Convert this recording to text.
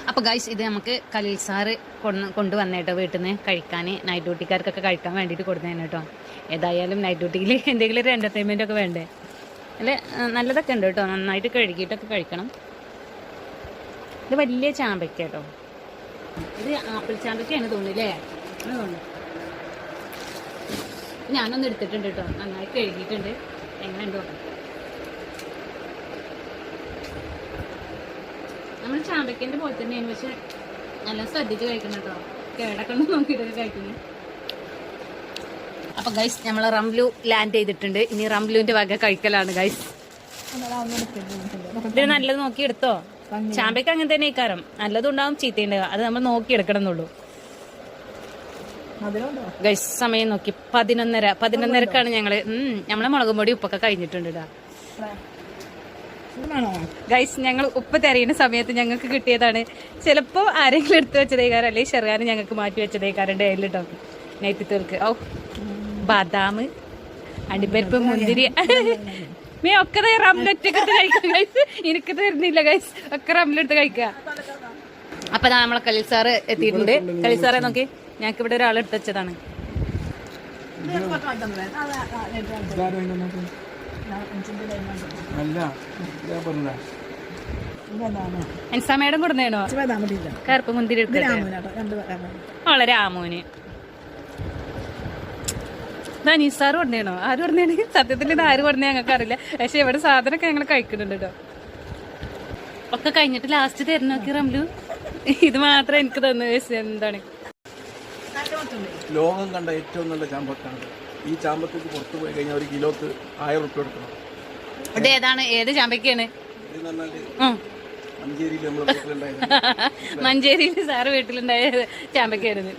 അപ്പോൾ ഗൈസ് ഇത് നമുക്ക് ഖലീൽ സാറ് കൊണ്ടുവന്ന കേട്ടോ വീട്ടിൽ നിന്ന് കഴിക്കാൻ, നൈറ്റ് ഡ്യൂട്ടിക്കാർക്കൊക്കെ കഴിക്കാൻ വേണ്ടിയിട്ട് കൊടുത്തതാണ് കേട്ടോ. ഏതായാലും നൈറ്റ് ഡ്യൂട്ടിയിൽ എന്തെങ്കിലും ഒരു എൻ്റർടൈൻമെൻ്റ് ഒക്കെ വേണ്ടേ. അല്ലെ നല്ലതൊക്കെ ഉണ്ട് കേട്ടോ, നന്നായിട്ട് കഴുകിയിട്ടൊക്കെ കഴിക്കണം. ഇത് വലിയ ചാമ്പയ്ക്ക കേട്ടോ, ഇത് ആപ്പിൾ ചാമ്പയ്ക്കാണ് തോന്നുന്നില്ലേ, അങ്ങനെ തോന്നുന്നു. ഞാനൊന്ന് എടുത്തിട്ടുണ്ട് കേട്ടോ, നന്നായി കഴുകിയിട്ടുണ്ട്. എങ്ങനെ ഉണ്ട് നോക്കാം. നമ്മൾ ചാമ്പയ്ക്കൻ്റെ പോലെ തന്നെയാണ്, പക്ഷെ നല്ല ശ്രദ്ധിച്ച് കഴിക്കണം കേട്ടോ, കേടൊക്കെ നോക്കിയിട്ടൊക്കെ കഴിക്കുന്നു. അപ്പൊ ഗൈസ് നമ്മൾ റംലു ലാൻഡ് ചെയ്തിട്ടുണ്ട്. ഇനി റംലുവിന്റെ വക കഴിക്കലാണ് ഗൈസ്. ഇതിന് നല്ലത് നോക്കി എടുത്തോ. ചാമ്പയ്ക്ക് അങ്ങനെ തന്നെ ഇക്കാരം, നല്ലതും ഉണ്ടാവും ചീത്തയുണ്ടാവും, അത് നമ്മൾ നോക്കി എടുക്കണം എന്നുള്ളൂ ഗൈസ്. സമയം നോക്കി 11:30 ഞങ്ങള് നമ്മളെ മുളകും പൊടി ഉപ്പൊക്കെ കഴിഞ്ഞിട്ടുണ്ട് ഗൈസ്. ഞങ്ങൾ ഉപ്പ് തെരയുന്ന സമയത്ത് ഞങ്ങൾക്ക് കിട്ടിയതാണ്. ചിലപ്പോ ആരെങ്കിലും എടുത്തു വെച്ചതേക്കാരം, അല്ലെങ്കിൽ ചെറുകാരൻ ഞങ്ങൾക്ക് മാറ്റി വെച്ചതേക്കാരൻ ഡേയിലിട്ടോ നെയ്ത്തിത്തോർക്ക്. ഓ ബദാം, അണ്ടിപ്പരിപ്പ്, മുന്തിരി ഒക്കെ റംലെറ്റൊക്കെ കഴിക്കാം ഗൈസ്. എനിക്ക് തരുന്നില്ല ഗൈസ്, ഒക്കെ റംലെടുത്ത് കഴിക്കുക. അപ്പൊ നമ്മളെ ഖലീൽ സാറ് എത്തിയിട്ടുണ്ട്. ഖലീൽ സാറെ നോക്കി, ഞങ്ങൾക്ക് ഇവിടെ ഒരാൾ എടുത്ത് വെച്ചതാണ്. എൻസാമേടം കൊടുന്നേണോ കറുപ്പ് മുന്തിരി വളരെ ആമോന് നിസാറ് പറഞ്ഞേണോ, ആര് പറഞ്ഞേണ്? സത്യത്തിൽ ഇത് ആര് പറഞ്ഞേ ഞങ്ങൾക്ക് അറിയില്ല, പക്ഷെ ഇവിടെ സാധനമൊക്കെ ഞങ്ങൾ കഴിക്കുന്നുണ്ട് കേട്ടോ. ഒക്കെ കഴിഞ്ഞിട്ട് ലാസ്റ്റ് തരുന്ന നോക്കി റംലു, ഇത് മാത്രം എനിക്ക് തന്നു. എന്താണ് ലോകം കണ്ട ഏറ്റവും നല്ല ചാമ്പക്കാണ് ഈ ചാമ്പത്തേക്ക് പുറത്തു പോയി കഴിഞ്ഞാൽ 1 കിലോക്ക് 1000 റുപ്യ കൊടുക്കണം. ഇത് ഏതാണ്, ഏത് ചാമ്പയ്ക്കാണ്? മഞ്ചേരിയിൽ നമ്മൾ വീട്ടിലുണ്ടായത് മഞ്ചേരിയിൽ സാറ് വീട്ടിലുണ്ടായ ചാമ്പയ്ക്കായിരുന്നു.